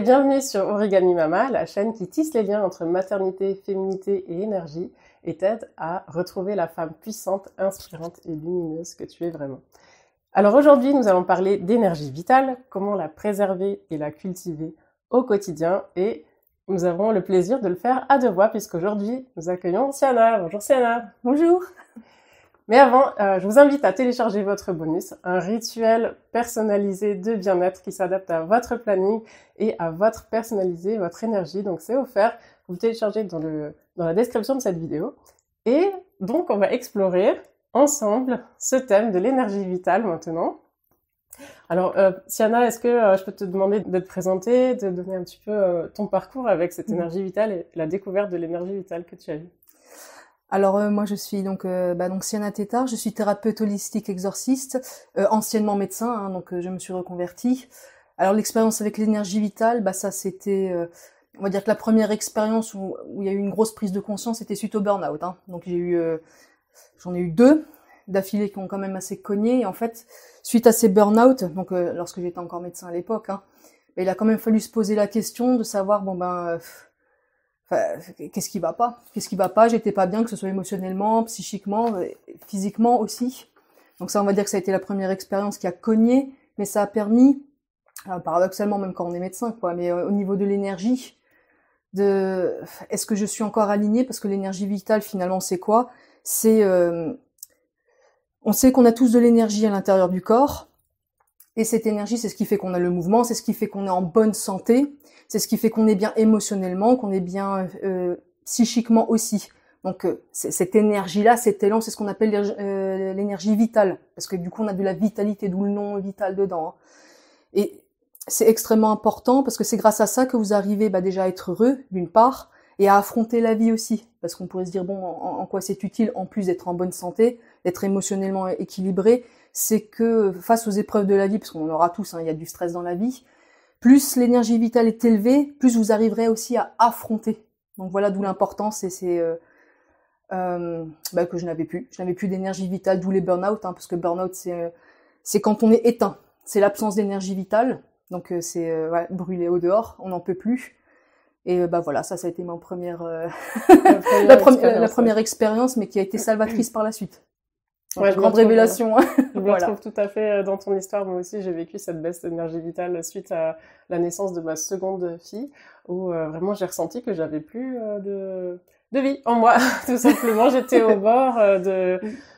bienvenue sur Origami Mama, la chaîne qui tisse les liens entre maternité, féminité et énergie et t'aide à retrouver la femme puissante, inspirante et lumineuse que tu es vraiment. Alors aujourd'hui, nous allons parler d'énergie vitale, comment la préserver et la cultiver au quotidien, et nous avons le plaisir de le faire à deux voix puisqu'aujourd'hui, nous accueillons Siana. Bonjour Siana. Bonjour. Mais avant, je vous invite à télécharger votre bonus, un rituel personnalisé de bien-être qui s'adapte à votre planning et à votre personnalisé, votre énergie. Donc c'est offert, vous le téléchargez dans la description de cette vidéo. Et donc on va explorer ensemble ce thème de l'énergie vitale maintenant. Alors Siana, est-ce que je peux te demander de te présenter, de donner un petit peu ton parcours avec cette énergie vitale et la découverte de l'énergie vitale que tu as eue? Alors moi je suis donc Siana Tétard, je suis thérapeute holistique exorciste, anciennement médecin, donc je me suis reconvertie. Alors l'expérience avec l'énergie vitale, ça c'était, on va dire que la première expérience où il y a eu une grosse prise de conscience, c'était suite au burn-out. Donc j'en ai eu deux d'affilée qui ont quand même assez cogné. Et en fait, suite à ces burn-out, donc lorsque j'étais encore médecin à l'époque, il a quand même fallu se poser la question de savoir qu'est-ce qui va pas, j'étais pas bien, que ce soit émotionnellement, psychiquement, physiquement aussi. Donc ça, on va dire que ça a été la première expérience qui a cogné, mais ça a permis, paradoxalement, même quand on est médecin, mais au niveau de l'énergie, est-ce que je suis encore alignée? Parce que l'énergie vitale, finalement, c'est quoi? On sait qu'on a tous de l'énergie à l'intérieur du corps, et cette énergie, c'est ce qui fait qu'on a le mouvement, c'est ce qui fait qu'on est en bonne santé, c'est ce qui fait qu'on est bien émotionnellement, qu'on est bien psychiquement aussi. Donc cette énergie-là, cet élan, c'est ce qu'on appelle l'énergie vitale, parce que du coup on a de la vitalité, d'où le nom vital dedans. Et c'est extrêmement important parce que c'est grâce à ça que vous arrivez déjà à être heureux, d'une part, et à affronter la vie aussi. Parce qu'on pourrait se dire, en quoi c'est utile, en plus d'être en bonne santé, d'être émotionnellement équilibré, c'est que face aux épreuves de la vie, parce qu'on en aura tous, il y a du stress dans la vie, plus l'énergie vitale est élevée, plus vous arriverez aussi à affronter. Donc voilà d'où l'importance, et c'est que je n'avais plus d'énergie vitale, d'où les burn-out, parce que burn-out c'est quand on est éteint, c'est l'absence d'énergie vitale, donc c'est brûler au dehors, on n'en peut plus. Et voilà, ça a été ma première la première expérience, mais qui a été salvatrice par la suite. Ouais, grande révélation. Je me retrouve tout à fait dans ton histoire. Moi aussi, j'ai vécu cette baisse d'énergie vitale suite à la naissance de ma seconde fille, où vraiment j'ai ressenti que j'avais plus de vie en moi. Tout simplement, j'étais au bord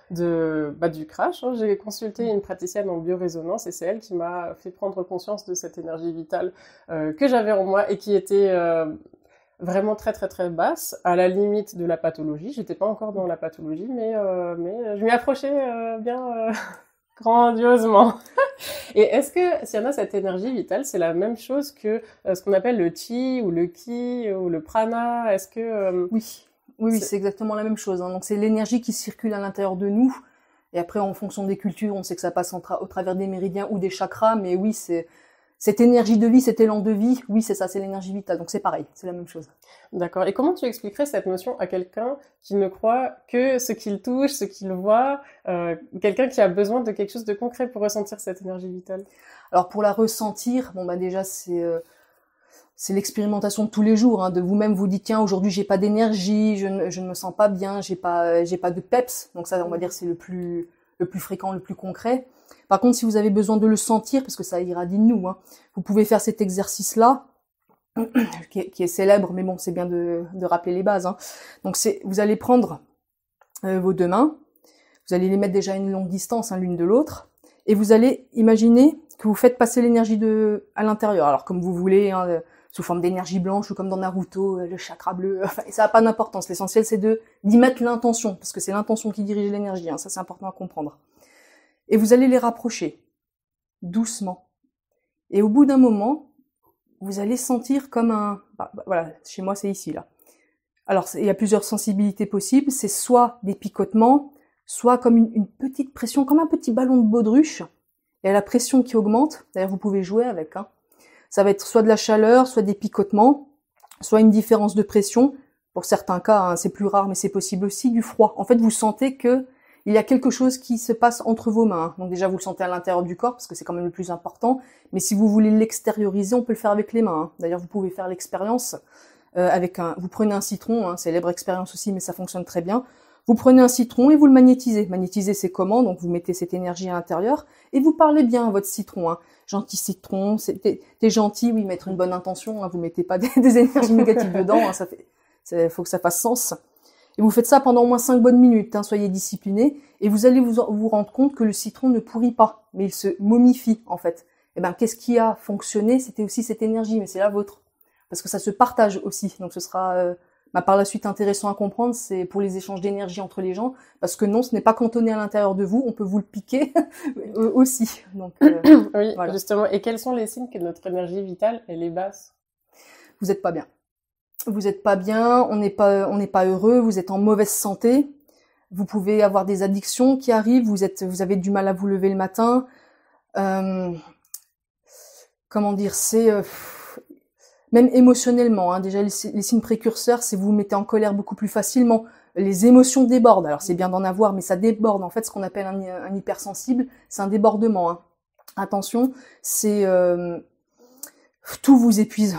du crash. J'ai consulté une praticienne en biorésonance et c'est elle qui m'a fait prendre conscience de cette énergie vitale que j'avais en moi et qui était vraiment très très très basse, à la limite de la pathologie. J'étais pas encore dans la pathologie, mais je m'y approchais bien grandiosement. Et est-ce que, Siana, cette énergie vitale, c'est la même chose que ce qu'on appelle le chi ou le ki ou le prana? Est-ce que Oui, c'est exactement la même chose. Donc c'est l'énergie qui circule à l'intérieur de nous. Et après, en fonction des cultures, on sait que ça passe au travers des méridiens ou des chakras, mais oui, c'est cette énergie de vie, cet élan de vie, oui, c'est ça, c'est l'énergie vitale. Donc c'est pareil, c'est la même chose. D'accord. Et comment tu expliquerais cette notion à quelqu'un qui ne croit que ce qu'il touche, ce qu'il voit, quelqu'un qui a besoin de quelque chose de concret pour ressentir cette énergie vitale? Alors pour la ressentir, déjà c'est l'expérimentation de tous les jours. De vous-même vous dites tiens, aujourd'hui j'ai pas d'énergie, je ne me sens pas bien, j'ai pas de peps. Donc ça, on va dire c'est le plus fréquent, le plus concret. Par contre, si vous avez besoin de le sentir, parce que ça irradie de nous, vous pouvez faire cet exercice-là, qui est célèbre, mais bon, c'est bien de rappeler les bases. Donc vous allez prendre vos deux mains, vous allez les mettre déjà à une longue distance l'une de l'autre, et vous allez imaginer que vous faites passer l'énergie à l'intérieur, alors comme vous voulez, sous forme d'énergie blanche ou comme dans Naruto, le chakra bleu, ça n'a pas d'importance. L'essentiel, c'est d'y mettre l'intention, parce que c'est l'intention qui dirige l'énergie, ça c'est important à comprendre. Et vous allez les rapprocher, doucement. Et au bout d'un moment, vous allez sentir comme voilà, chez moi c'est ici, là. Alors, il y a plusieurs sensibilités possibles, c'est soit des picotements, soit comme une petite pression, comme un petit ballon de baudruche. Il y a la pression qui augmente, d'ailleurs vous pouvez jouer avec, Ça va être soit de la chaleur, soit des picotements, soit une différence de pression. Pour certains cas, c'est plus rare, mais c'est possible aussi, du froid. En fait, vous sentez que il y a quelque chose qui se passe entre vos mains. Donc déjà, vous le sentez à l'intérieur du corps, parce que c'est quand même le plus important. Mais si vous voulez l'extérioriser, on peut le faire avec les mains. D'ailleurs, vous pouvez faire l'expérience vous prenez un citron, célèbre expérience aussi, mais ça fonctionne très bien. Vous prenez un citron et vous le magnétisez. Magnétiser, c'est comment? Donc vous mettez cette énergie à l'intérieur et vous parlez bien à votre citron. Gentil citron, t'es gentil, oui, mettre une bonne intention. Vous mettez pas des énergies négatives dedans. Faut que ça fasse sens. Et vous faites ça pendant au moins 5 bonnes minutes. Soyez disciplinés et vous allez vous rendre compte que le citron ne pourrit pas, mais il se momifie en fait. Et qu'est-ce qui a fonctionné? C'était aussi cette énergie, mais c'est la vôtre. Parce que ça se partage aussi. Donc ce sera par la suite intéressant à comprendre, c'est pour les échanges d'énergie entre les gens, parce que non, ce n'est pas cantonné à l'intérieur de vous, on peut vous le piquer aussi. Donc, oui, voilà. Justement. Et quels sont les signes que notre énergie vitale, elle est basse? Vous n'êtes pas bien. Vous n'êtes pas bien, on n'est pas heureux, vous êtes en mauvaise santé. Vous pouvez avoir des addictions qui arrivent, vous avez du mal à vous lever le matin. Comment dire, c'est même émotionnellement, déjà les signes précurseurs, c'est vous vous mettez en colère beaucoup plus facilement. Les émotions débordent. Alors c'est bien d'en avoir, mais ça déborde. En fait, ce qu'on appelle un hypersensible, c'est un débordement. Attention, c'est tout vous épuise.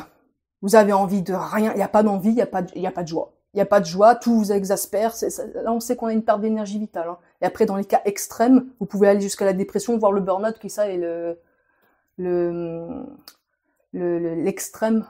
Vous avez envie de rien. Il n'y a pas d'envie, il y a pas de joie. Il n'y a pas de joie, tout vous exaspère. Là, on sait qu'on a une perte d'énergie vitale. Et après, dans les cas extrêmes, vous pouvez aller jusqu'à la dépression, voire le burn-out, qui ça est l'extrême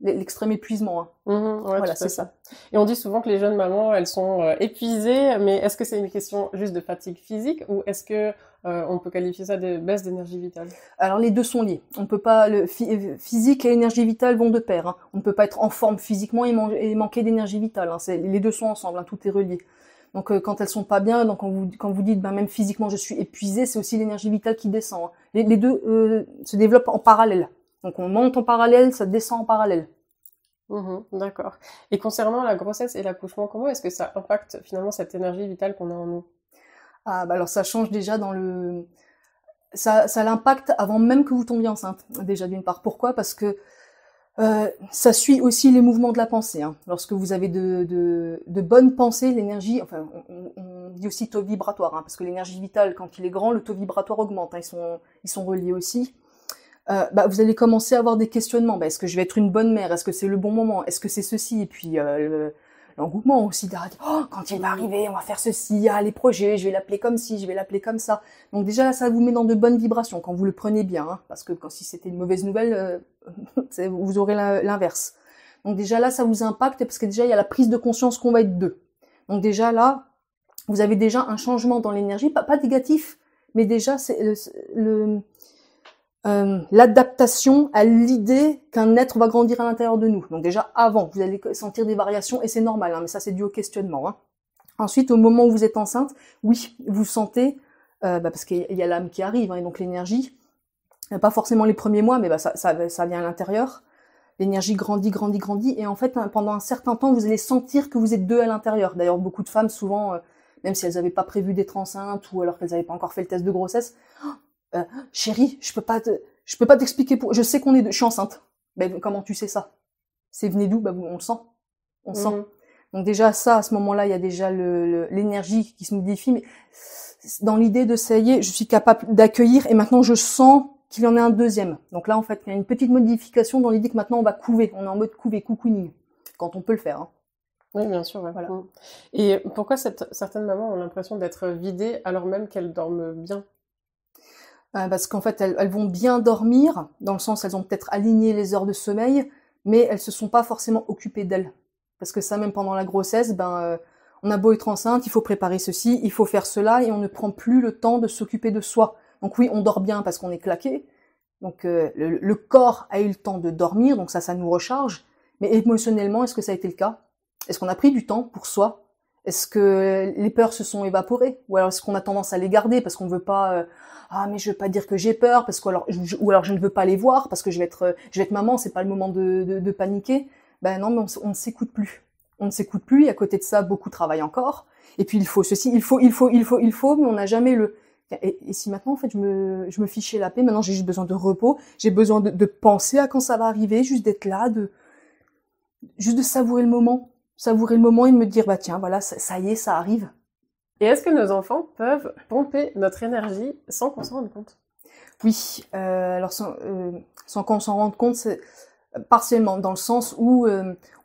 épuisement. Ouais, voilà, c'est ça. Et on dit souvent que les jeunes mamans, elles sont épuisées, mais est-ce que c'est une question juste de fatigue physique ou est-ce que on peut qualifier ça de baisse d'énergie vitale? Alors les deux sont liés. On peut pas physique et énergie vitale vont de pair. On ne peut pas être en forme physiquement et manquer d'énergie vitale. Les deux sont ensemble, tout est relié. Donc quand elles sont pas bien, donc quand vous dites même physiquement je suis épuisée, c'est aussi l'énergie vitale qui descend. Les deux se développent en parallèle. Donc on monte en parallèle, ça descend en parallèle. D'accord. Et concernant la grossesse et l'accouchement, comment est-ce que ça impacte finalement cette énergie vitale qu'on a en nous? Alors ça change déjà ça l'impacte avant même que vous tombiez enceinte, déjà d'une part. Pourquoi? Parce que ça suit aussi les mouvements de la pensée. Lorsque vous avez de bonnes pensées, l'énergie, enfin on dit aussi taux vibratoire, parce que l'énergie vitale, quand il est grand, le taux vibratoire augmente. Ils sont reliés aussi. Vous allez commencer à avoir des questionnements. Est-ce que je vais être une bonne mère? Est-ce que c'est le bon moment? Est-ce que c'est ceci? Et puis l'engouement aussi d'arrêter. Quand il va arriver, on va faire ceci. Les projets, je vais l'appeler comme ci, je vais l'appeler comme ça. Donc déjà là, ça vous met dans de bonnes vibrations quand vous le prenez bien, parce que si c'était une mauvaise nouvelle, vous aurez l'inverse. Donc déjà là, ça vous impacte parce que déjà il y a la prise de conscience qu'on va être deux. Donc déjà là, vous avez déjà un changement dans l'énergie, pas négatif, mais déjà c'est l'adaptation à l'idée qu'un être va grandir à l'intérieur de nous. Donc déjà avant, vous allez sentir des variations et c'est normal, mais ça c'est dû au questionnement. Ensuite, au moment où vous êtes enceinte, oui, vous sentez, parce qu'il y a l'âme qui arrive, et donc l'énergie, pas forcément les premiers mois, mais ça vient à l'intérieur. L'énergie grandit, et en fait, pendant un certain temps, vous allez sentir que vous êtes deux à l'intérieur. D'ailleurs, beaucoup de femmes, souvent, même si elles n'avaient pas prévu d'être enceintes ou alors qu'elles n'avaient pas encore fait le test de grossesse, chérie, je peux pas t'expliquer je sais qu'on est deux, je suis enceinte. Comment tu sais ça? C'est venu d'où? On le sent. On sent. Donc déjà ça, à ce moment-là, il y a déjà l'énergie qui se modifie, mais dans l'idée de ça y est, je suis capable d'accueillir et maintenant je sens qu'il y en a un deuxième. Donc là, en fait, il y a une petite modification dans l'idée que maintenant on va couver. On est en mode couver, cocooning, quand on peut le faire. Oui, bien sûr. Ouais. Voilà. Et pourquoi certaines mamans ont l'impression d'être vidées alors même qu'elles dorment bien? Parce qu'en fait, elles vont bien dormir, dans le sens elles ont peut-être aligné les heures de sommeil, mais elles se sont pas forcément occupées d'elles. Parce que ça, même pendant la grossesse, on a beau être enceinte, il faut préparer ceci, il faut faire cela, et on ne prend plus le temps de s'occuper de soi. Donc oui, on dort bien parce qu'on est claqué. Donc le corps a eu le temps de dormir, donc ça nous recharge. Mais émotionnellement, est-ce que ça a été le cas? Est-ce qu'on a pris du temps pour soi? Est-ce que les peurs se sont évaporées? Ou alors est-ce qu'on a tendance à les garder parce qu'on veut pas mais je veux pas dire que j'ai peur parce que ou alors je ne veux pas les voir parce que je vais être maman, c'est pas le moment de paniquer. Non, mais on ne s'écoute plus. On ne s'écoute plus, et à côté de ça, beaucoup travaillent encore. Et puis il faut ceci, il faut, mais on n'a jamais et si maintenant en fait je me fichais la paix, maintenant j'ai juste besoin de repos, j'ai besoin de penser à quand ça va arriver, juste d'être là, juste de savourer le moment et de me dire tiens voilà, ça y est, ça arrive. Et est-ce que nos enfants peuvent pomper notre énergie sans qu'on s'en rende compte? Oui, alors sans qu'on s'en rende compte, c'est partiellement, dans le sens où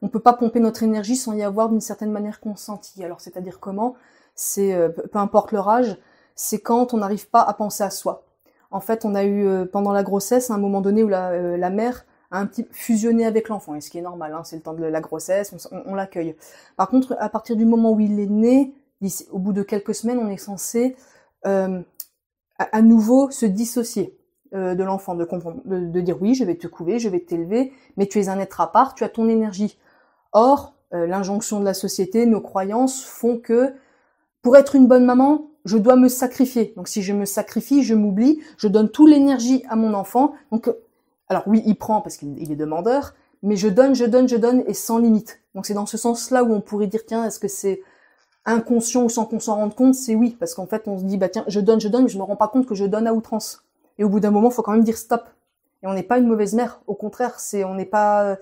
on peut pas pomper notre énergie sans y avoir d'une certaine manière consenti. Alors c'est-à-dire comment? C'est peu importe leur âge, c'est quand on n'arrive pas à penser à soi. En fait, on a eu pendant la grossesse un moment donné où la mère a un petit fusionné avec l'enfant, et ce qui est normal, hein, c'est le temps de la grossesse, on l'accueille. Par contre, à partir du moment où il est né, au bout de quelques semaines, on est censé à nouveau se dissocier de l'enfant, de dire oui, je vais te couver, je vais t'élever, mais tu es un être à part, tu as ton énergie. Or, l'injonction de la société, nos croyances font que pour être une bonne maman, je dois me sacrifier. Donc si je me sacrifie, je m'oublie, je donne toute l'énergie à mon enfant. Donc, alors oui, il prend parce qu'il est demandeur, mais je donne et sans limite. Donc c'est dans ce sens-là où on pourrait dire, tiens, est-ce que c'est inconscient ou sans qu'on s'en rende compte? C'est oui, parce qu'en fait on se dit, bah tiens, je donne, mais je me rends pas compte que je donne à outrance. Et au bout d'un moment, il faut quand même dire stop. Et on n'est pas une mauvaise mère, au contraire, on n'est pas...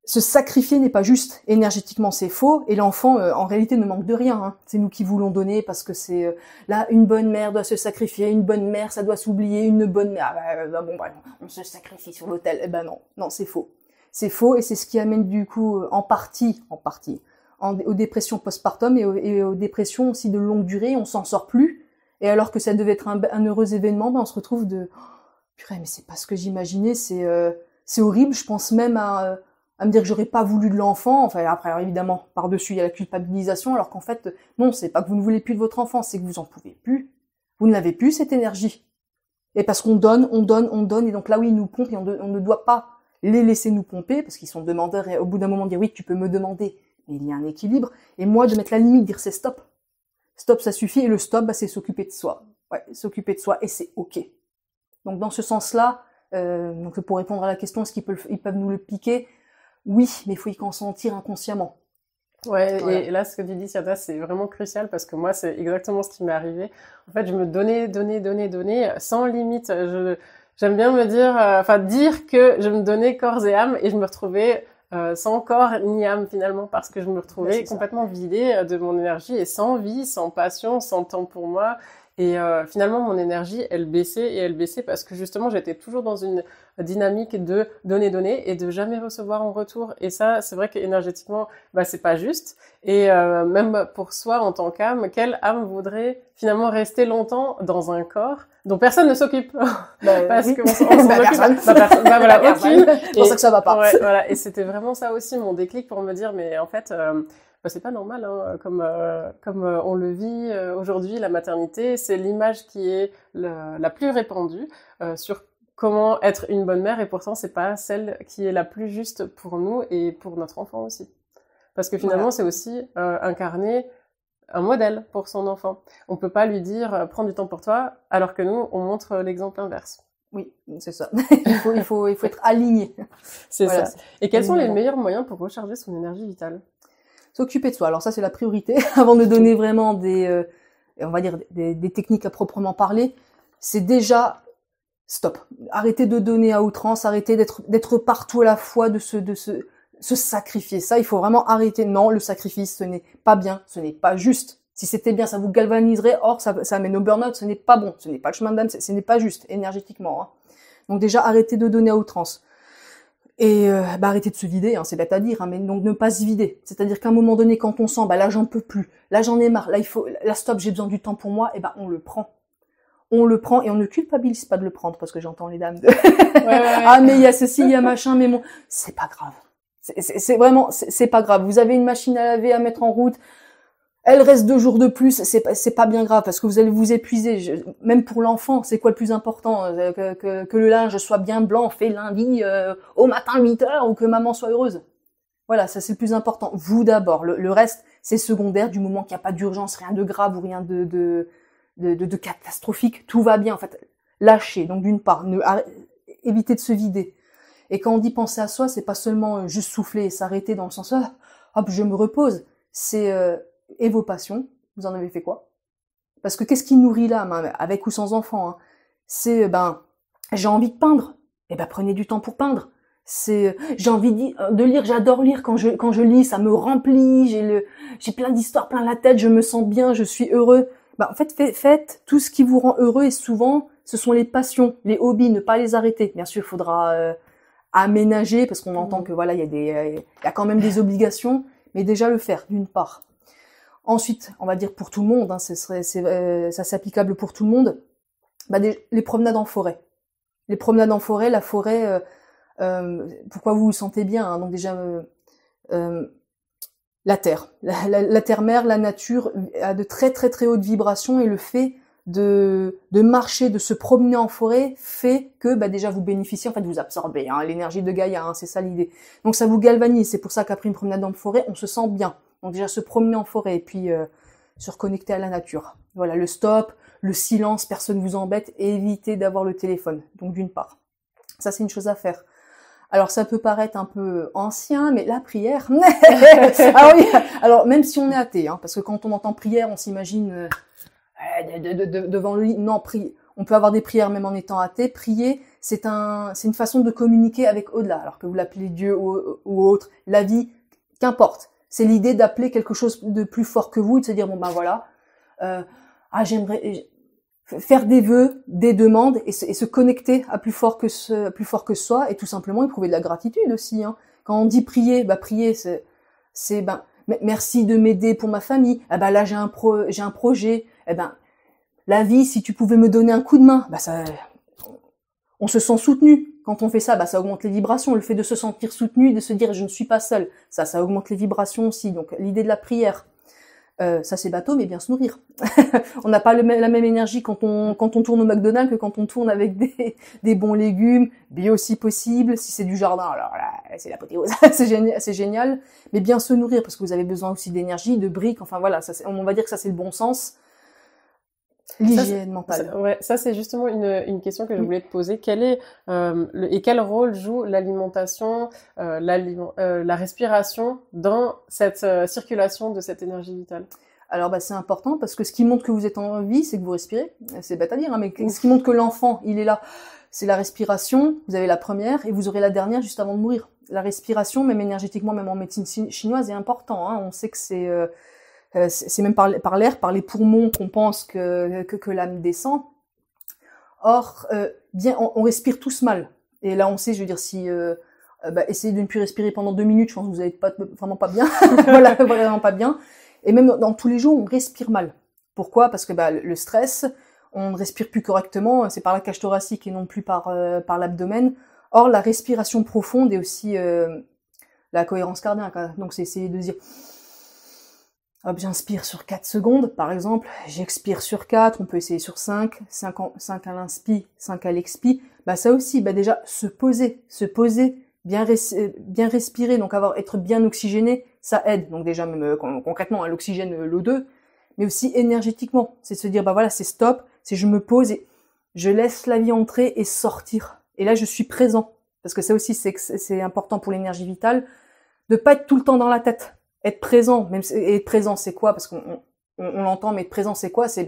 Se sacrifier n'est pas juste. Énergétiquement, c'est faux. Et l'enfant, en réalité, ne manque de rien. Hein. C'est nous qui voulons donner parce que c'est... là, une bonne mère doit se sacrifier. Une bonne mère, ça doit s'oublier. Une bonne mère... on se sacrifie sur l'autel. Eh ben non, c'est faux. C'est faux et c'est ce qui amène du coup, en partie, aux dépressions postpartum et aux dépressions aussi de longue durée. On s'en sort plus. Et alors que ça devait être un heureux événement, ben on se retrouve de... purée, mais c'est pas ce que j'imaginais. C'est horrible. Je pense même à me dire que j'aurais pas voulu de l'enfant. Enfin, après, alors, évidemment, par-dessus, il y a la culpabilisation, alors qu'en fait, non, c'est pas que vous ne voulez plus de votre enfant, c'est que vous en pouvez plus. Vous ne l'avez plus, cette énergie. Et parce qu'on donne, et donc là, oui, ils nous pompent, et on ne doit pas les laisser nous pomper, parce qu'ils sont demandeurs, et au bout d'un moment, dire, oui, tu peux me demander, mais il y a un équilibre. Et moi, de mettre la limite, dire, c'est stop. Stop, ça suffit, et le stop, bah, c'est s'occuper de soi. Ouais, s'occuper de soi, et c'est OK. Donc, dans ce sens-là, donc pour répondre à la question, est-ce qu'ils peuvent nous le piquer? Oui, mais il faut y consentir inconsciemment. Ouais, voilà. Et là, ce que tu dis, Siada, c'est vraiment crucial parce que moi, c'est exactement ce qui m'est arrivé. En fait, je me donnais, sans limite. J'aime bien me dire, dire que je me donnais corps et âme et je me retrouvais sans corps ni âme finalement parce que je me retrouvais complètement vidée de mon énergie et sans vie, sans passion, sans temps pour moi. Et finalement, mon énergie, elle baissait parce que justement, j'étais toujours dans une dynamique de donner et de jamais recevoir en retour. Et ça, c'est vrai qu'énergétiquement, bah, c'est pas juste. Et même pour soi, en tant qu'âme, quelle âme voudrait finalement rester longtemps dans un corps dont personne ne s'occupe? Parce qu'on s'en occupe. Voilà, aucune. C'est pour ça que ça va pas. Ouais, voilà. Et c'était vraiment ça aussi, mon déclic pour me dire, mais en fait... c'est pas normal, hein, comme on le vit aujourd'hui, la maternité, c'est l'image qui est la plus répandue sur comment être une bonne mère, et pourtant c'est pas celle qui est la plus juste pour nous et pour notre enfant aussi. Parce que finalement, c'est aussi incarner un modèle pour son enfant. On peut pas lui dire prends du temps pour toi, alors que nous, on montre l'exemple inverse. Oui, c'est ça. il faut être aligné. C'est ça. Et quels sont les meilleurs moyens pour recharger son énergie vitale? S'occuper de soi. Alors ça, c'est la priorité. Avant de donner vraiment on va dire des techniques à proprement parler, c'est déjà stop. Arrêtez de donner à outrance, arrêtez d'être partout à la fois, de se sacrifier. Ça, il faut vraiment arrêter. Non, le sacrifice, ce n'est pas bien, ce n'est pas juste. Si c'était bien, ça vous galvaniserait. Or, ça amène au burn-out. Ce n'est pas bon. Ce n'est pas le chemin d'âme. Ce n'est pas juste énergétiquement. Hein. Donc déjà, arrêtez de donner à outrance. Et arrêter de se vider, hein, c'est bête à dire, hein, mais donc ne pas se vider. C'est-à-dire qu'à un moment donné, quand on sent, là j'en peux plus, là j'en ai marre, là stop, j'ai besoin du temps pour moi, et on le prend. On le prend et on ne culpabilise pas de le prendre, parce que j'entends les dames de ah mais il y a ceci, il y a machin, mais bon, c'est pas grave. C'est vraiment, c'est pas grave. Vous avez une machine à laver à mettre en route. Elle reste 2 jours de plus, c'est pas bien grave parce que vous allez vous épuiser. Même pour l'enfant, c'est quoi le plus important, que le linge soit bien blanc, fait lundi au matin 8h, ou que maman soit heureuse. Voilà, ça c'est le plus important. Vous d'abord, le reste c'est secondaire du moment qu'il n'y a pas d'urgence, rien de grave ou rien de catastrophique, tout va bien en fait. Lâchez. Donc d'une part, évitez de se vider. Et quand on dit penser à soi, c'est pas seulement juste souffler et s'arrêter dans le sens hop, je me repose. C'est et vos passions, vous en avez fait quoi? Parce que qu'est-ce qui nourrit l'âme, hein, avec ou sans enfant, hein? C'est j'ai envie de peindre. Prenez du temps pour peindre. J'ai envie de lire, j'adore lire quand je lis, ça me remplit, j'ai plein d'histoires plein la tête, je me sens bien, je suis heureux. Bah, en fait, faites tout ce qui vous rend heureux et souvent, ce sont les passions, les hobbies, ne pas les arrêter. Bien sûr, il faudra aménager parce qu'on entend que voilà, il y a quand même des obligations, mais déjà le faire d'une part. Ensuite, on va dire pour tout le monde, hein, ça c'est applicable pour tout le monde. Bah, les promenades en forêt. Les promenades en forêt, la forêt, pourquoi vous vous sentez bien, hein, donc déjà la terre, la terre-mère, la nature a de très très très hautes vibrations et le fait de marcher, de se promener en forêt fait que bah, déjà vous bénéficiez, en fait vous absorbez hein, l'énergie de Gaïa, hein, c'est ça l'idée. Donc ça vous galvanise, c'est pour ça qu'après une promenade en forêt, on se sent bien. Donc déjà se promener en forêt et puis se reconnecter à la nature. Voilà, le stop, le silence, personne vous embête et évitez d'avoir le téléphone. Donc d'une part, ça c'est une chose à faire. Alors ça peut paraître un peu ancien, mais la prière. Ah oui. Alors même si on est athée, hein, parce que quand on entend prière, on s'imagine devant le lit. Non, on peut avoir des prières même en étant athée. Prier, c'est une façon de communiquer avec au-delà. Alors que vous l'appelez Dieu ou autre, la vie, qu'importe. C'est l'idée d'appeler quelque chose de plus fort que vous et de se dire bon ben voilà, j'aimerais faire des vœux, des demandes et se connecter à plus fort que soi et tout simplement éprouver de la gratitude aussi. Hein. Quand on dit prier, bah prier c'est merci de m'aider pour ma famille. Eh ben là j'ai un projet. Eh ben la vie, si tu pouvais me donner un coup de main, bah ça, on se sent soutenu. Quand on fait ça, bah ça augmente les vibrations. Le fait de se sentir soutenu, de se dire je ne suis pas seul, ça augmente les vibrations aussi. Donc l'idée de la prière. Ça c'est bateau, mais bien se nourrir. On n'a pas la même énergie quand on tourne au McDonald's que quand on tourne avec des bons légumes, bio si possible. Si c'est du jardin, alors là, c'est l'apothéose. c'est génial. Mais bien se nourrir parce que vous avez besoin aussi d'énergie, de briques. Enfin voilà, on va dire que ça c'est le bon sens. L'hygiène mentale. Ouais, ça c'est justement une question que je voulais te poser. Quel est et quel rôle joue l'alimentation, la respiration dans cette circulation de cette énergie vitale? Alors bah c'est important parce que ce qui montre que vous êtes en vie, c'est que vous respirez. C'est bête à dire, hein, mais ce qui montre que l'enfant il est là, c'est la respiration. Vous avez la première et vous aurez la dernière juste avant de mourir. La respiration, même énergétiquement, même en médecine chinoise, est important. Hein. On sait que c'est même par l'air, par les poumons qu'on pense que l'âme descend. Or, on respire tous mal. Et là, on sait, je veux dire, si essayez de ne plus respirer pendant 2 minutes, je pense que vous n'allez vraiment pas bien. Voilà, vraiment pas bien. Et même dans tous les jours, on respire mal. Pourquoi? Parce que le stress, on ne respire plus correctement, c'est par la cage thoracique et non plus par l'abdomen. Or, la respiration profonde et aussi la cohérence cardiaque. Donc, c'est essayer de dire... Hop, j'inspire sur 4 secondes, par exemple. J'expire sur 4, on peut essayer sur 5 à l'inspi, 5 à l'expi. Bah, ça aussi, déjà, se poser, bien respirer, donc être bien oxygéné, ça aide. Donc déjà, même concrètement, l'oxygène, l'O2, mais aussi énergétiquement. C'est de se dire, voilà, c'est stop, c'est je me pose et je laisse la vie entrer et sortir. Et là, je suis présent. Parce que ça aussi, c'est important pour l'énergie vitale, de pas être tout le temps dans la tête. Être présent, et être présent, c'est quoi? Parce qu'on l'entend, mais être présent, c'est quoi? C'est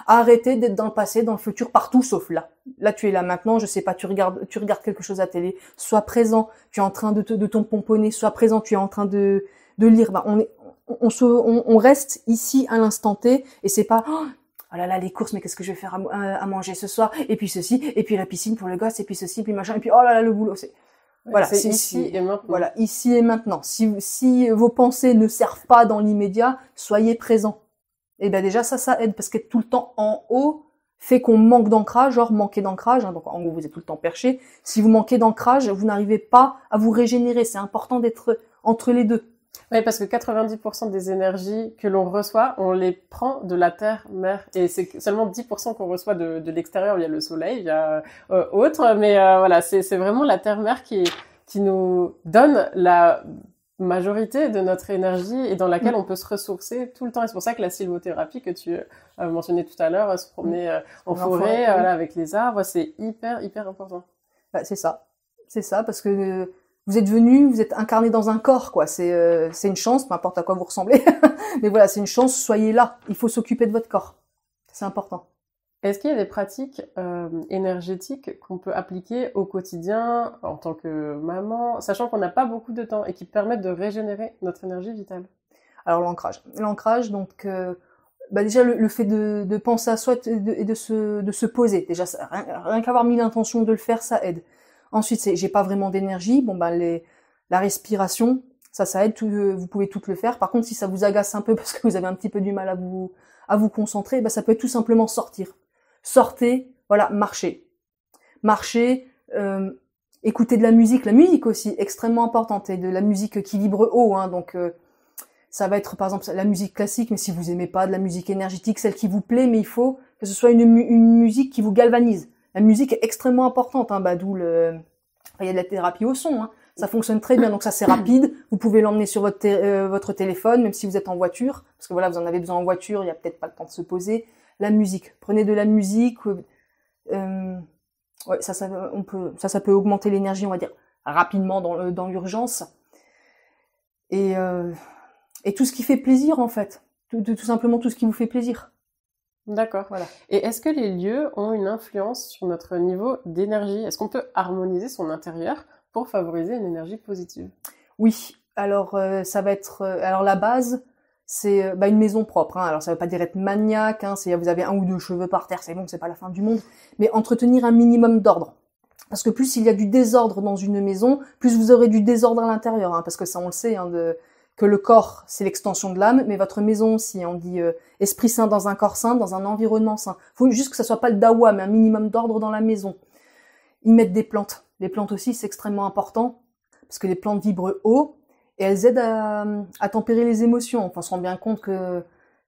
arrêter d'être dans le passé, dans le futur, partout sauf là. Là, tu es là maintenant, je sais pas, tu regardes quelque chose à télé, sois présent, tu es en train de ton pomponner, sois présent, tu es en train de lire. On reste ici à l'instant T, et c'est pas, oh là là, les courses, mais qu'est-ce que je vais faire à manger ce soir? Et puis ceci, et puis la piscine pour le gosse, et puis ceci, et puis machin, et puis oh là là, le boulot, voilà, c'est ici et maintenant. Voilà, ici et maintenant. Si vos pensées ne servent pas dans l'immédiat, soyez présents. Et déjà ça aide parce qu'être tout le temps en haut fait qu'on manque d'ancrage, genre manquer d'ancrage. Hein, donc en gros vous êtes tout le temps perché. Si vous manquez d'ancrage, vous n'arrivez pas à vous régénérer. C'est important d'être entre les deux. Oui, parce que 90% des énergies que l'on reçoit, on les prend de la terre, mère. Et c'est seulement 10% qu'on reçoit de l'extérieur. Il y a le soleil, il y a autre. Mais voilà, c'est vraiment la terre, mère qui nous donne la majorité de notre énergie et dans laquelle on peut se ressourcer tout le temps. Et c'est pour ça que la sylvothérapie que tu mentionnais tout à l'heure, se promener en forêt, avec les arbres, c'est hyper, hyper important. C'est ça. C'est ça, parce que vous êtes venu, vous êtes incarné dans un corps, quoi. C'est une chance, peu importe à quoi vous ressemblez. Mais voilà, c'est une chance, soyez là. Il faut s'occuper de votre corps. C'est important. Est-ce qu'il y a des pratiques énergétiques qu'on peut appliquer au quotidien en tant que maman, sachant qu'on n'a pas beaucoup de temps et qui permettent de régénérer notre énergie vitale? Alors l'ancrage, donc déjà le fait de penser à soi et de se poser, déjà rien qu'avoir mis l'intention de le faire, ça aide. Ensuite, c'est j'ai pas vraiment d'énergie, la respiration, ça aide, vous pouvez toutes le faire. Par contre, si ça vous agace un peu parce que vous avez un petit peu du mal à vous concentrer, ça peut être tout simplement sortir. Sortez, voilà, marchez, écoutez de la musique aussi extrêmement importante, et de la musique qui vibre haut, hein, donc ça va être par exemple la musique classique, mais si vous aimez pas de la musique énergétique, celle qui vous plaît, mais il faut que ce soit une musique qui vous galvanise. La musique est extrêmement importante, hein, d'où il y a de la thérapie au son, hein. Ça fonctionne très bien, donc ça c'est rapide. Vous pouvez l'emmener sur votre téléphone, même si vous êtes en voiture, parce que voilà, vous en avez besoin en voiture, il y a peut-être pas le temps de se poser. La musique, prenez de la musique. Ouais, ça peut augmenter l'énergie, on va dire rapidement dans l'urgence. Et tout ce qui fait plaisir en fait, tout simplement tout ce qui vous fait plaisir. D'accord. Voilà. Et est-ce que les lieux ont une influence sur notre niveau d'énergie? Est-ce qu'on peut harmoniser son intérieur pour favoriser une énergie positive? Oui. Alors ça va être alors la base, c'est une maison propre, hein. Alors ça veut pas dire être maniaque, hein, c'est vous avez 1 ou 2 cheveux par terre, c'est bon, c'est pas la fin du monde, mais entretenir un minimum d'ordre. Parce que plus il y a du désordre dans une maison, plus vous aurez du désordre à l'intérieur, hein, parce que ça on le sait, hein, que le corps c'est l'extension de l'âme, mais votre maison aussi, on dit esprit sain dans un corps sain, dans un environnement sain. Faut juste que ça soit pas le dawa, mais un minimum d'ordre dans la maison. Y mettre des plantes. Les plantes aussi c'est extrêmement important, parce que les plantes vibrent haut, et elles aident à tempérer les émotions. Enfin, on se rend bien compte que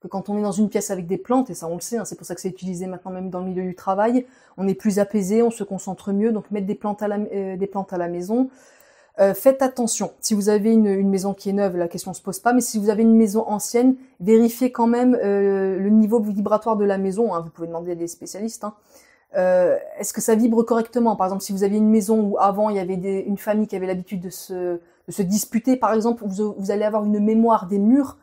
quand on est dans une pièce avec des plantes, et ça on le sait, hein, c'est pour ça que c'est utilisé maintenant même dans le milieu du travail, on est plus apaisé, on se concentre mieux, donc mettre des plantes à la maison. Faites attention, si vous avez une maison qui est neuve, la question se pose pas, mais si vous avez une maison ancienne, vérifiez quand même le niveau vibratoire de la maison, hein, vous pouvez demander à des spécialistes, hein. Est-ce que ça vibre correctement? Par exemple, si vous aviez une maison où avant il y avait une famille qui avait l'habitude de se disputer, par exemple, vous allez avoir une mémoire des murs.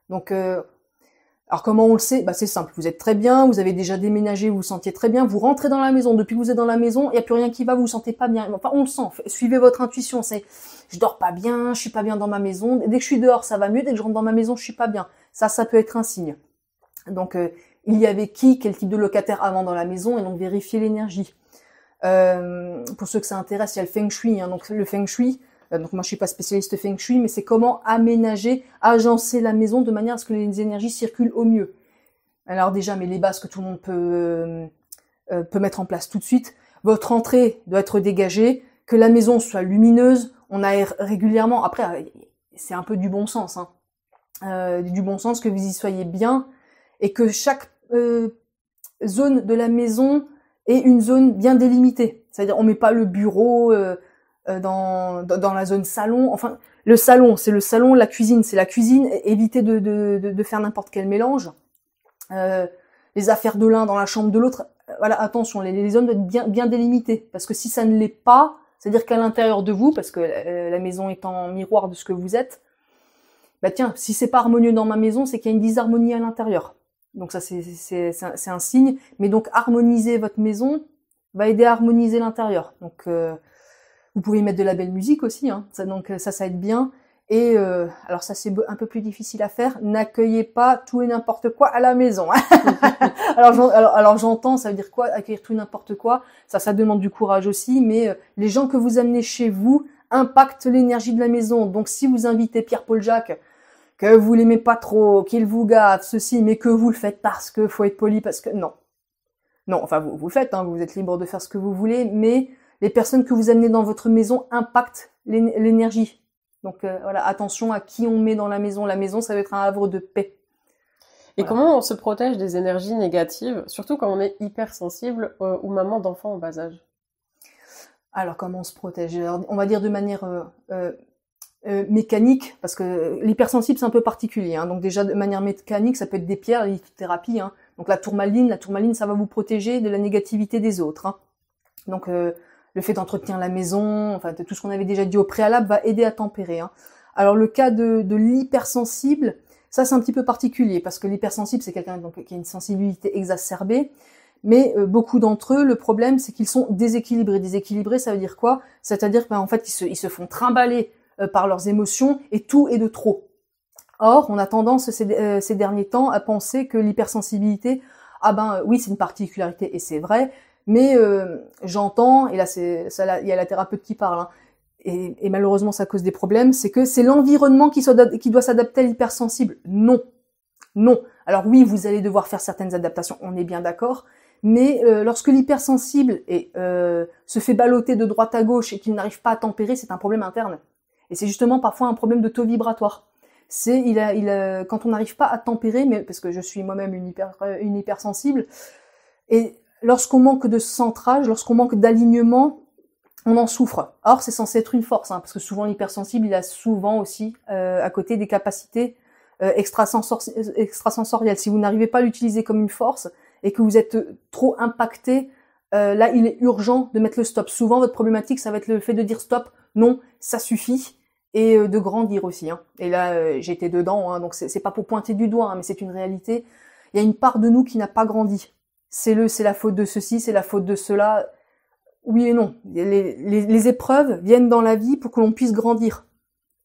Donc, alors comment on le sait? C'est simple. Vous êtes très bien, vous avez déjà déménagé, vous vous sentiez très bien, vous rentrez dans la maison. Depuis que vous êtes dans la maison, il n'y a plus rien qui va, vous vous sentez pas bien. Enfin, on le sent. Suivez votre intuition. C'est, je dors pas bien, je suis pas bien dans ma maison. Dès que je suis dehors, ça va mieux. Dès que je rentre dans ma maison, je suis pas bien. Ça peut être un signe. Donc, il y avait quel type de locataire avant dans la maison, et donc vérifier l'énergie. Pour ceux que ça intéresse, il y a le feng shui, hein. Donc le feng shui, donc moi je suis pas spécialiste feng shui, mais c'est comment agencer la maison de manière à ce que les énergies circulent au mieux. Alors déjà, mais les bases que tout le monde peut mettre en place tout de suite. Votre entrée doit être dégagée, que la maison soit lumineuse, on aère régulièrement. Après, c'est un peu du bon sens, hein. Du bon sens, que vous y soyez bien, et que chaque zone de la maison ait une zone bien délimitée. C'est-à-dire, on met pas le bureau dans la zone salon. Enfin, le salon, c'est le salon, la cuisine, c'est la cuisine. Évitez de faire n'importe quel mélange. Les affaires de l'un dans la chambre de l'autre. Voilà, attention, les zones doivent être bien délimitées. Parce que si ça ne l'est pas, c'est-à-dire qu'à l'intérieur de vous, parce que la maison est en miroir de ce que vous êtes, tiens, si c'est pas harmonieux dans ma maison, c'est qu'il y a une disharmonie à l'intérieur. Donc ça, c'est un signe. Mais donc, harmoniser votre maison va aider à harmoniser l'intérieur. Donc, vous pouvez mettre de la belle musique aussi, hein. Ça aide bien. Et alors ça, c'est un peu plus difficile à faire. N'accueillez pas tout et n'importe quoi à la maison. alors j'entends, ça veut dire quoi, accueillir tout et n'importe quoi? Ça demande du courage aussi. Mais les gens que vous amenez chez vous impactent l'énergie de la maison. Donc, si vous invitez Pierre-Paul Jacques, que vous l'aimez pas trop, qu'il vous gâte, ceci, mais que vous le faites parce que faut être poli, parce que non, enfin vous le faites, hein, vous êtes libre de faire ce que vous voulez, mais les personnes que vous amenez dans votre maison impactent l'énergie. Donc voilà, attention à qui on met dans la maison. La maison, ça va être un havre de paix. Et voilà. Comment on se protège des énergies négatives, surtout quand on est hypersensible ou maman d'enfants en bas âge? Alors comment on se protège? Alors, on va dire de manière mécanique, parce que l'hypersensible c'est un peu particulier, hein. Donc déjà de manière mécanique, ça peut être des pierres, la lithothérapie, hein. Donc la tourmaline, ça va vous protéger de la négativité des autres, hein. Donc le fait d'entretenir la maison, enfin de tout ce qu'on avait déjà dit au préalable, va aider à tempérer, hein. Alors le cas de l'hypersensible, ça c'est un petit peu particulier, parce que l'hypersensible c'est quelqu'un donc qui a une sensibilité exacerbée, Mais beaucoup d'entre eux, le problème, c'est qu'ils sont déséquilibrés. Déséquilibrés, ça veut dire quoi? C'est-à-dire qu'en fait, ils se font trimballer par leurs émotions et tout est de trop. Or, on a tendance ces derniers temps à penser que l'hypersensibilité, oui, c'est une particularité et c'est vrai, mais j'entends, et là il y a la thérapeute qui parle, hein, et malheureusement ça cause des problèmes, c'est que c'est l'environnement qui doit s'adapter à l'hypersensible. Non, non. Alors oui, vous allez devoir faire certaines adaptations, on est bien d'accord, mais lorsque l'hypersensible se fait balloter de droite à gauche et qu'il n'arrive pas à tempérer, c'est un problème interne. Et c'est justement parfois un problème de taux vibratoire. Quand on n'arrive pas à tempérer, mais parce que je suis moi-même une hypersensible, et lorsqu'on manque de centrage, lorsqu'on manque d'alignement, on en souffre. Or, c'est censé être une force, hein, parce que souvent l'hypersensible, il a souvent aussi à côté des capacités extrasensorielles. Si vous n'arrivez pas à l'utiliser comme une force et que vous êtes trop impacté, là, il est urgent de mettre le stop. Souvent, votre problématique, ça va être le fait de dire stop, non, ça suffit. Et de grandir aussi. Hein. Et là, j'étais dedans, hein, donc c'est pas pour pointer du doigt, hein, mais c'est une réalité. Il y a une part de nous qui n'a pas grandi. C'est la faute de ceci, c'est la faute de cela. Oui et non. Les épreuves viennent dans la vie pour que l'on puisse grandir.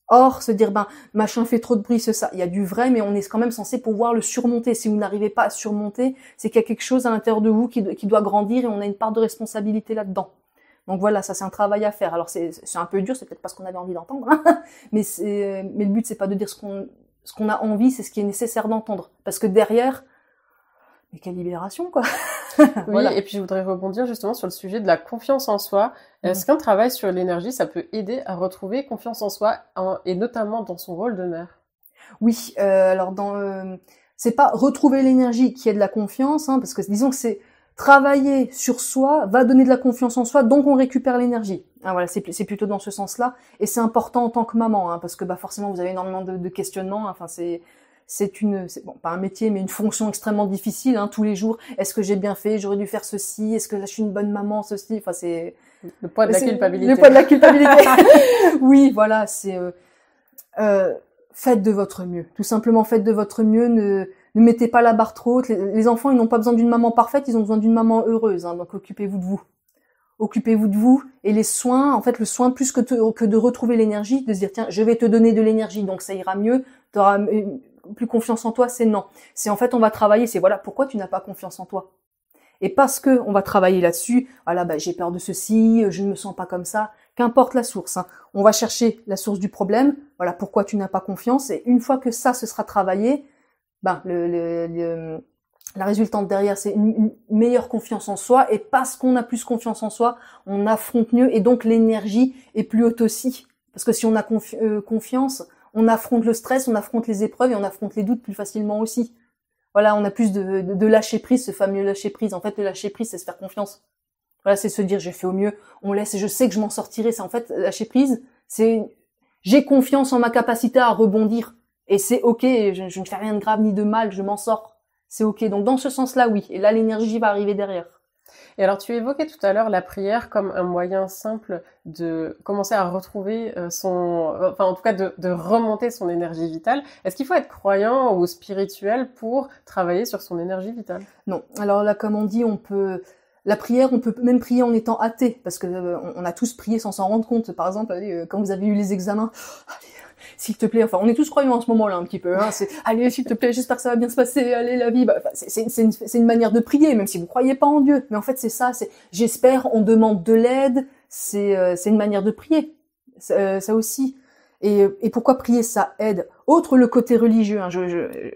Or, se dire, machin fait trop de bruit, c'est ça. Il y a du vrai, mais on est quand même censé pouvoir le surmonter. Si vous n'arrivez pas à surmonter, c'est qu'il y a quelque chose à l'intérieur de vous qui doit grandir et on a une part de responsabilité là-dedans. Donc voilà, ça c'est un travail à faire. Alors c'est un peu dur, c'est peut-être pas ce qu'on avait envie d'entendre, hein, mais le but c'est pas de dire ce qu'on a envie, c'est ce qui est nécessaire d'entendre. Parce que derrière, mais quelle libération quoi. Oui, Voilà. et puis je voudrais rebondir justement sur le sujet de la confiance en soi. Est-ce qu'un travail sur l'énergie, ça peut aider à retrouver confiance en soi, et notamment dans son rôle de mère? Oui, alors c'est pas retrouver l'énergie qui est de la confiance, hein, parce que disons que c'est travailler sur soi va donner de la confiance en soi, donc on récupère l'énergie. Ah, voilà, c'est plutôt dans ce sens-là, et c'est important en tant que maman, hein, parce que forcément vous avez énormément de questionnements. Enfin c'est pas un métier, mais une fonction extrêmement difficile. Hein, tous les jours, est-ce que j'ai bien fait? J'aurais dû faire ceci. Est-ce que là, je suis une bonne maman? Ceci. Enfin c'est le poids de la culpabilité. Le poids de la culpabilité. Oui, voilà, faites de votre mieux. Tout simplement, faites de votre mieux. Ne mettez pas la barre trop haute. Les enfants, ils n'ont pas besoin d'une maman parfaite, ils ont besoin d'une maman heureuse. Hein, donc, occupez-vous de vous. Occupez-vous de vous. Et les soins, en fait, le soin, plus que de retrouver l'énergie, de se dire, tiens, je vais te donner de l'énergie, donc ça ira mieux, tu auras plus confiance en toi, c'est non. C'est en fait, on va travailler, c'est voilà, pourquoi tu n'as pas confiance en toi? Et parce que on va travailler là-dessus, voilà, j'ai peur de ceci, je ne me sens pas comme ça, qu'importe la source. Hein. On va chercher la source du problème, voilà, pourquoi tu n'as pas confiance, et une fois que ça se sera travaillé, la résultante derrière, c'est une meilleure confiance en soi, et parce qu'on a plus confiance en soi, on affronte mieux, et donc l'énergie est plus haute aussi. Parce que si on a confiance, on affronte le stress, on affronte les épreuves, et on affronte les doutes plus facilement aussi. Voilà, on a plus de lâcher prise, ce fameux lâcher prise. En fait, le lâcher prise, c'est se faire confiance. Voilà, c'est se dire, j'ai fait au mieux, on laisse, et je sais que je m'en sortirai. C'est en fait, lâcher prise, c'est, j'ai confiance en ma capacité à rebondir. Et c'est ok, je ne fais rien de grave ni de mal, je m'en sors. C'est ok. Donc dans ce sens-là, oui. Et là, l'énergie va arriver derrière. Et alors, tu évoquais tout à l'heure la prière comme un moyen simple de commencer à retrouver en tout cas de remonter son énergie vitale. Est-ce qu'il faut être croyant ou spirituel pour travailler sur son énergie vitale? Non. Alors là, comme on dit, la prière, on peut même prier en étant athée, parce que on a tous prié sans s'en rendre compte. Par exemple, quand vous avez eu les examens, allez, s'il te plaît, enfin, on est tous croyants en ce moment-là un petit peu. Hein, c'est allez, s'il te plaît, j'espère que ça va bien se passer. Allez, la vie. C'est une manière de prier, même si vous croyez pas en Dieu. Mais en fait, c'est ça. C'est j'espère. On demande de l'aide. C'est une manière de prier. Ça aussi. Et pourquoi prier, ça aide. Autre le côté religieux. Hein,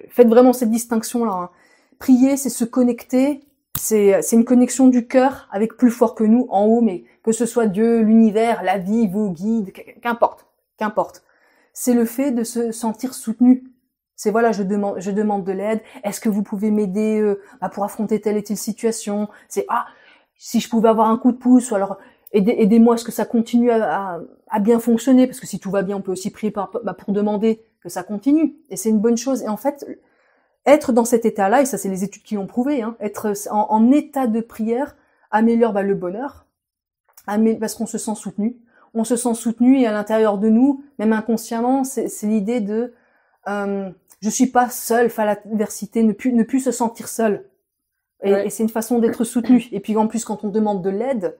faites vraiment cette distinction là. Hein. Prier, c'est se connecter. C'est une connexion du cœur avec plus fort que nous en haut, mais que ce soit Dieu, l'univers, la vie, vos guides, qu'importe. C'est le fait de se sentir soutenu. C'est voilà, je demande de l'aide. Est-ce que vous pouvez m'aider pour affronter telle et telle situation? C'est si je pouvais avoir un coup de pouce, ou alors aidez-moi à ce que ça continue à bien fonctionner, parce que si tout va bien, on peut aussi prier pour demander que ça continue. Et c'est une bonne chose. Et en fait, être dans cet état-là, et ça c'est les études qui l'ont prouvé, hein, être en état de prière améliore le bonheur, parce qu'on se sent soutenu. On se sent soutenu, et à l'intérieur de nous, même inconsciemment, c'est l'idée de je suis pas seul face à l'adversité, ne plus se sentir seul. Et c'est une façon d'être soutenu. Et puis en plus, quand on demande de l'aide,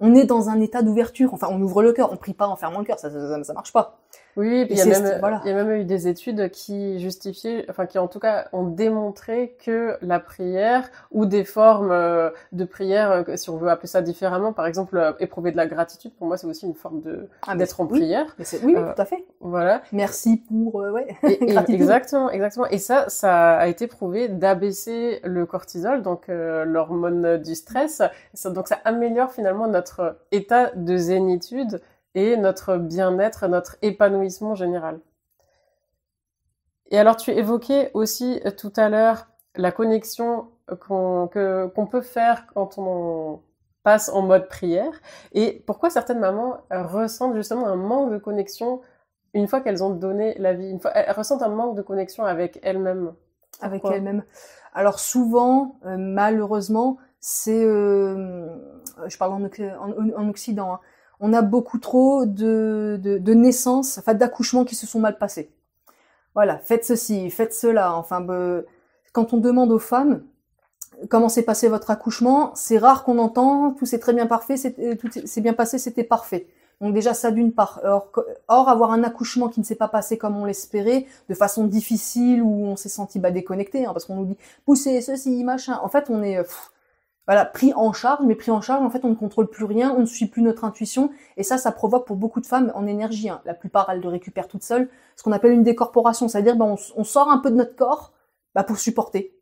on est dans un état d'ouverture. Enfin, on ouvre le cœur, on prie pas en fermant le cœur, ça marche pas. Oui, et puis il y a même eu des études qui justifiaient, enfin qui en tout cas ont démontré que la prière ou des formes de prière, si on veut appeler ça différemment, par exemple éprouver de la gratitude, pour moi c'est aussi une forme d'être en prière. Oui, tout à fait. Voilà. Merci pour exactement. Et ça a été prouvé d'abaisser le cortisol, donc l'hormone du stress. Donc ça améliore finalement notre état de zénitude et notre bien-être, notre épanouissement général. Et alors, tu évoquais aussi tout à l'heure la connexion qu'on peut faire quand on passe en mode prière, et pourquoi certaines mamans ressentent justement un manque de connexion une fois qu'elles ont donné la vie, elles ressentent un manque de connexion avec elles-mêmes. Avec elles-mêmes. Alors souvent, malheureusement, c'est, je parle en Occident, hein, on a beaucoup trop de naissances, enfin d'accouchements qui se sont mal passés. Voilà, faites ceci, faites cela. Enfin, quand on demande aux femmes comment s'est passé votre accouchement, c'est rare qu'on entend tout s'est très bien parfait, tout s'est bien passé, c'était parfait. Donc déjà ça d'une part. Or avoir un accouchement qui ne s'est pas passé comme on l'espérait, de façon difficile où on s'est senti déconnecté, hein, parce qu'on nous dit poussez ceci machin. En fait on est pris en charge, mais pris en charge, en fait, on ne contrôle plus rien, on ne suit plus notre intuition, et ça provoque pour beaucoup de femmes en énergie, hein. La plupart, elles le récupèrent toutes seules, ce qu'on appelle une décorporation, c'est-à-dire, on sort un peu de notre corps, pour supporter.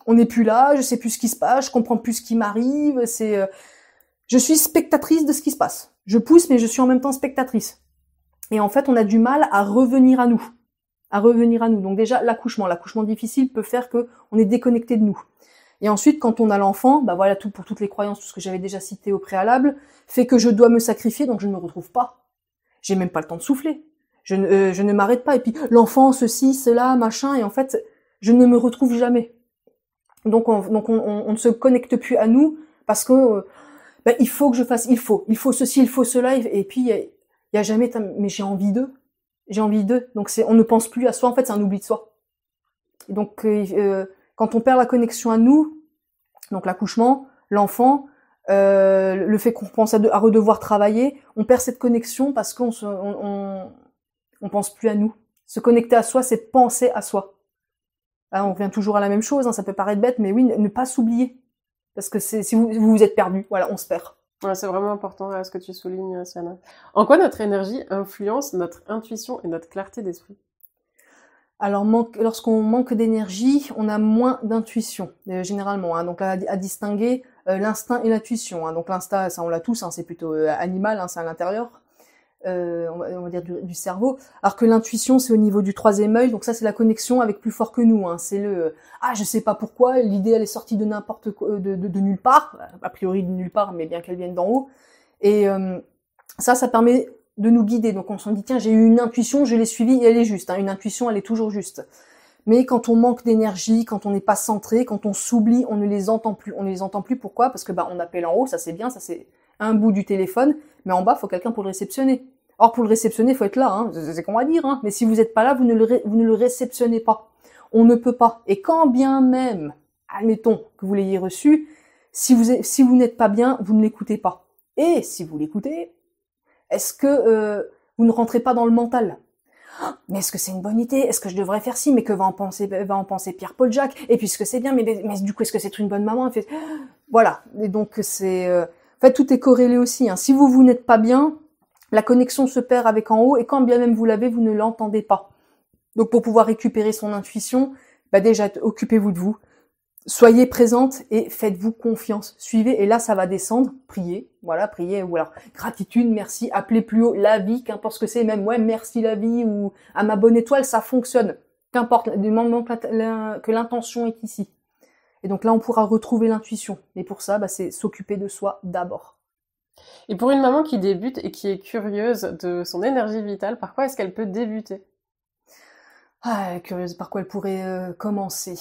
On n'est plus là, je sais plus ce qui se passe, je comprends plus ce qui m'arrive, je suis spectatrice de ce qui se passe. Je pousse, mais je suis en même temps spectatrice. Et en fait, on a du mal à revenir à nous. Donc déjà, l'accouchement difficile peut faire que on est déconnecté de nous. Et ensuite, quand on a l'enfant, pour toutes les croyances, tout ce que j'avais déjà cité au préalable, fait que je dois me sacrifier, donc je ne me retrouve pas. J'ai même pas le temps de souffler. Je ne m'arrête pas. Et puis, l'enfant, ceci, cela, machin, et en fait, je ne me retrouve jamais. Donc on ne se connecte plus à nous, parce que, il faut que je fasse, il faut ceci, il faut cela, et puis, il y a jamais, mais j'ai envie d'eux. Donc on ne pense plus à soi, en fait, c'est un oubli de soi. Et donc, quand on perd la connexion à nous, donc l'accouchement, l'enfant, le fait qu'on pense à redevoir travailler, on perd cette connexion parce qu'on pense plus à nous. Se connecter à soi, c'est penser à soi. Là, on revient toujours à la même chose, hein, ça peut paraître bête, mais oui, ne pas s'oublier. Parce que si vous vous êtes perdu, voilà, on se perd. Ouais, c'est vraiment important ce que tu soulignes, Siana. En quoi notre énergie influence notre intuition et notre clarté d'esprit ? Alors, lorsqu'on manque d'énergie, on a moins d'intuition, généralement. Hein. Donc, à distinguer l'instinct et l'intuition. Hein. Donc, l'instinct, ça on l'a tous, hein, c'est plutôt animal, hein, c'est à l'intérieur, on va dire du cerveau. Alors que l'intuition, c'est au niveau du troisième œil. Donc ça, c'est la connexion avec plus fort que nous. Hein. C'est je sais pas pourquoi, l'idée elle est sortie de n'importe quoi, de nulle part, a priori de nulle part, mais bien qu'elle vienne d'en haut. Et ça permet de nous guider. Donc on s'en dit, tiens, j'ai eu une intuition, je l'ai suivie et elle est juste. Hein. Une intuition, elle est toujours juste. Mais quand on manque d'énergie, quand on n'est pas centré, quand on s'oublie, on ne les entend plus. On ne les entend plus, pourquoi ? Parce que on appelle en haut, ça c'est bien, ça c'est un bout du téléphone, mais en bas, il faut quelqu'un pour le réceptionner. Or, pour le réceptionner, il faut être là, hein. C'est con à dire, hein. Mais si vous n'êtes pas là, vous ne le réceptionnez pas. On ne peut pas. Et quand bien même, admettons que vous l'ayez reçu, si vous n'êtes pas bien, vous ne l'écoutez pas. Et si vous l'écoutez, est-ce que vous ne rentrez pas dans le mental ? Mais est-ce que c'est une bonne idée ? Est-ce que je devrais faire ci ? Mais que va en penser Pierre-Paul Jacques ? Et puis, est-ce que c'est bien ? Mais du coup, est-ce que c'est une bonne maman ? Voilà. Et donc, c'est... en fait, tout est corrélé aussi. Hein. Si vous n'êtes pas bien, la connexion se perd avec en haut, et quand bien même vous l'avez, vous ne l'entendez pas. Donc, pour pouvoir récupérer son intuition, déjà, occupez-vous de vous. Soyez présente et faites-vous confiance. Suivez, et là, ça va descendre. Priez, voilà, priez, ou alors, gratitude, merci, appelez plus haut la vie, qu'importe ce que c'est, même, merci la vie, ou à ma bonne étoile, ça fonctionne. Qu'importe, du moment que l'intention est ici. Et donc là, on pourra retrouver l'intuition. Et pour ça, c'est s'occuper de soi d'abord. Et pour une maman qui débute et qui est curieuse de son énergie vitale, par quoi est-ce qu'elle peut débuter ? Curieuse, par quoi elle pourrait commencer ?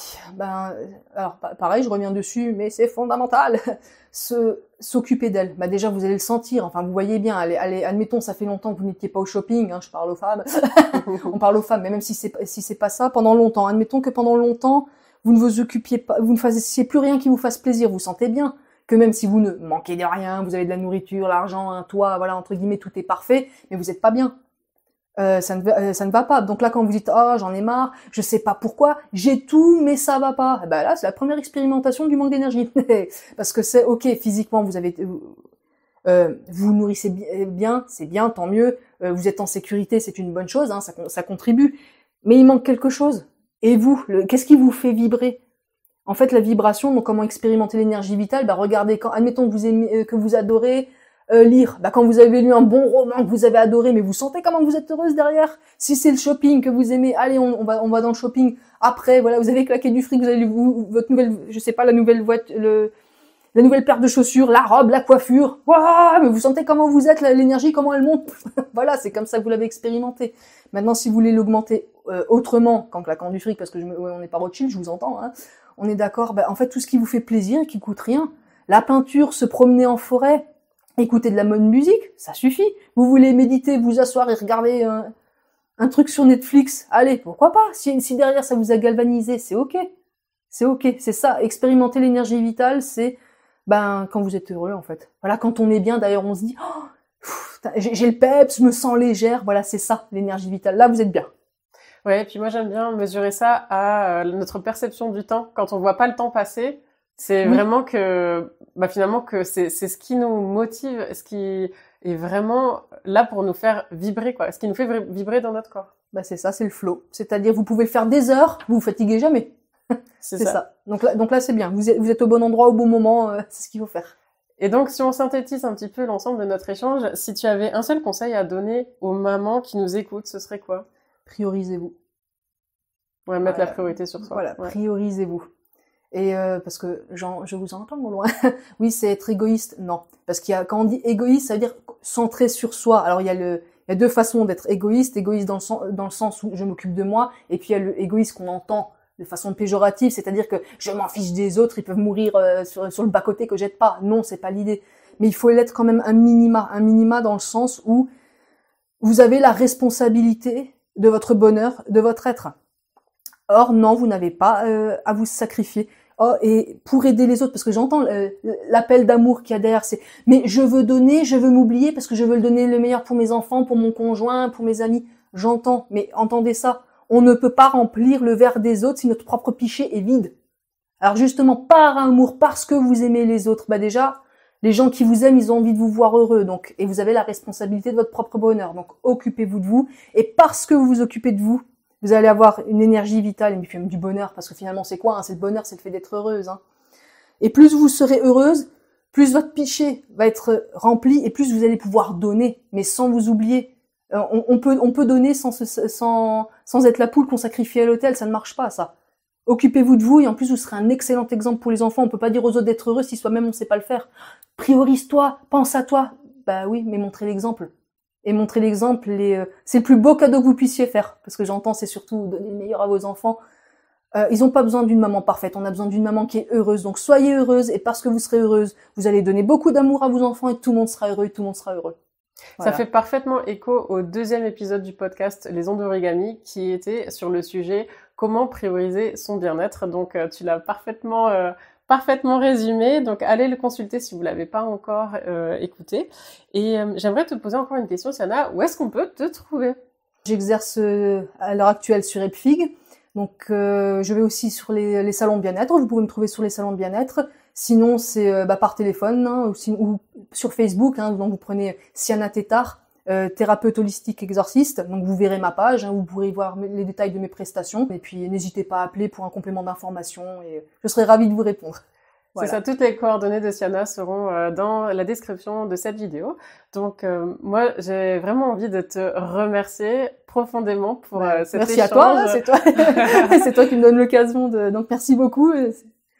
Alors pareil, je reviens dessus, mais c'est fondamental. S'occuper d'elle. Déjà, vous allez le sentir. Enfin, vous voyez bien. Allez, admettons, ça fait longtemps que vous n'étiez pas au shopping. Hein, je parle aux femmes. On parle aux femmes, mais même si c'est pas ça, pendant longtemps. Admettons que pendant longtemps, vous ne vous occupiez pas, vous ne fassiez plus rien qui vous fasse plaisir, vous sentez bien que même si vous ne manquez de rien, vous avez de la nourriture, l'argent, un toit, voilà, entre guillemets, tout est parfait, mais vous n'êtes pas bien. Ça ne va pas. Donc là, quand vous dites, oh, j'en ai marre, je sais pas pourquoi, j'ai tout, mais ça va pas. Ben là, c'est la première expérimentation du manque d'énergie. Parce que c'est ok, physiquement, vous nourrissez bien, c'est bien, tant mieux. Vous êtes en sécurité, c'est une bonne chose, hein, ça contribue. Mais il manque quelque chose. Et vous, qu'est-ce qui vous fait vibrer? En fait, la vibration, donc comment expérimenter l'énergie vitale? Bah, regardez, admettons que vous aimez, que vous adorez lire. Bah, quand vous avez lu un bon roman que vous avez adoré, mais vous sentez comment vous êtes heureuse derrière. Si c'est le shopping que vous aimez, allez, on va dans le shopping. Après, voilà, vous avez claqué du fric, vous avez votre nouvelle, je sais pas, la nouvelle la nouvelle paire de chaussures, la robe, la coiffure. Waouh, mais vous sentez comment vous êtes, l'énergie, comment elle monte. Voilà, c'est comme ça que vous l'avez expérimenté. Maintenant, si vous voulez l'augmenter autrement qu'en claquant du fric, parce que on n'est pas Rothschild, je vous entends, hein. On est d'accord. Bah, en fait, tout ce qui vous fait plaisir et qui coûte rien. La peinture, se promener en forêt, écouter de la bonne musique, ça suffit. Vous voulez méditer, vous asseoir et regarder un truc sur Netflix, allez, pourquoi pas. Si derrière ça vous a galvanisé, c'est ok. C'est ok, c'est ça. Expérimenter l'énergie vitale, c'est quand vous êtes heureux en fait. Voilà, quand on est bien, d'ailleurs on se dit j'ai le peps, je me sens légère. Voilà, c'est ça l'énergie vitale. Là, vous êtes bien. Ouais, et puis moi j'aime bien mesurer ça à notre perception du temps. Quand on voit pas le temps passer, c'est vraiment que finalement que c'est ce qui nous motive, ce qui est vraiment là pour nous faire vibrer, quoi. Ce qui nous fait vibrer dans notre corps. C'est ça, c'est le flow. C'est-à-dire vous pouvez le faire des heures, vous vous fatiguez jamais. C'est ça. Donc là c'est bien. Vous êtes au bon endroit au bon moment, c'est ce qu'il faut faire. Et donc, si on synthétise un petit peu l'ensemble de notre échange, si tu avais un seul conseil à donner aux mamans qui nous écoutent, ce serait quoi? Priorisez-vous. Ouais, mettre la priorité sur soi. Voilà, ouais. Priorisez-vous. Et parce que je vous entends au loin. Oui, c'est être égoïste. Non, parce quand on dit égoïste, ça veut dire centré sur soi. Alors il y a deux façons d'être égoïste. Égoïste dans le sens où je m'occupe de moi, et puis il y a le égoïste qu'on entend de façon péjorative, c'est-à-dire que je m'en fiche des autres, ils peuvent mourir sur le bas-côté que j'aide pas. Non, c'est pas l'idée. Mais il faut l'être quand même un minima dans le sens où vous avez la responsabilité de votre bonheur, de votre être. Or, non, vous n'avez pas à vous sacrifier. Oh, et pour aider les autres, parce que j'entends l'appel d'amour qu'il y a derrière, c'est « mais je veux donner, je veux m'oublier parce que je veux le donner le meilleur pour mes enfants, pour mon conjoint, pour mes amis. » J'entends, mais entendez ça. On ne peut pas remplir le verre des autres si notre propre pichet est vide. Alors justement, par amour, parce que vous aimez les autres, déjà, les gens qui vous aiment, ils ont envie de vous voir heureux, donc, et vous avez la responsabilité de votre propre bonheur. Donc, occupez-vous de vous, et parce que vous vous occupez de vous, vous allez avoir une énergie vitale, et puis même du bonheur, parce que finalement, c'est quoi, hein? C'est le bonheur, c'est le fait d'être heureuse, hein. Et plus vous serez heureuse, plus votre pichet va être rempli, et plus vous allez pouvoir donner, mais sans vous oublier. On peut donner sans être la poule qu'on sacrifie à l'hôtel, ça ne marche pas, ça. Occupez-vous de vous, et en plus, vous serez un excellent exemple pour les enfants. On peut pas dire aux autres d'être heureux si soi-même on sait pas le faire. Priorise-toi, pense à toi. Bah oui, mais montrez l'exemple. Et montrer l'exemple, c'est le plus beau cadeau que vous puissiez faire. Parce que j'entends, c'est surtout donner le meilleur à vos enfants. Ils ont pas besoin d'une maman parfaite, on a besoin d'une maman qui est heureuse. Donc soyez heureuse, et parce que vous serez heureuse, vous allez donner beaucoup d'amour à vos enfants, et tout le monde sera heureux, et tout le monde sera heureux. Voilà. Ça fait parfaitement écho au deuxième épisode du podcast Les ondes d'origami, qui était sur le sujet comment prioriser son bien-être. Donc tu l'as parfaitement résumé. Donc allez le consulter si vous l'avez pas encore écouté. Et j'aimerais te poser encore une question, Siana. Où est-ce qu'on peut te trouver? J'exerce à l'heure actuelle sur Epfig. Donc je vais aussi sur les salons de bien-être. Vous pouvez me trouver sur les salons de bien-être. Sinon, c'est par téléphone, hein, ou sur Facebook. Hein, donc vous prenez Siana Tétard, thérapeute holistique exorciste. Donc vous verrez ma page, hein, vous pourrez voir les détails de mes prestations. Et puis n'hésitez pas à appeler pour un complément d'information, et je serai ravie de vous répondre. Voilà. C'est ça, toutes les coordonnées de Siana seront dans la description de cette vidéo. Donc moi, j'ai vraiment envie de te remercier profondément pour cet merci échange. Merci à toi, hein, c'est toi. C'est toi qui me donne l'occasion de... Donc merci beaucoup.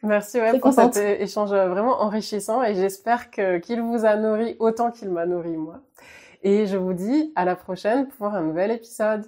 Merci pour cet échange vraiment enrichissant, et j'espère qu'il vous a nourri autant qu'il m'a nourri moi. Et je vous dis à la prochaine pour un nouvel épisode.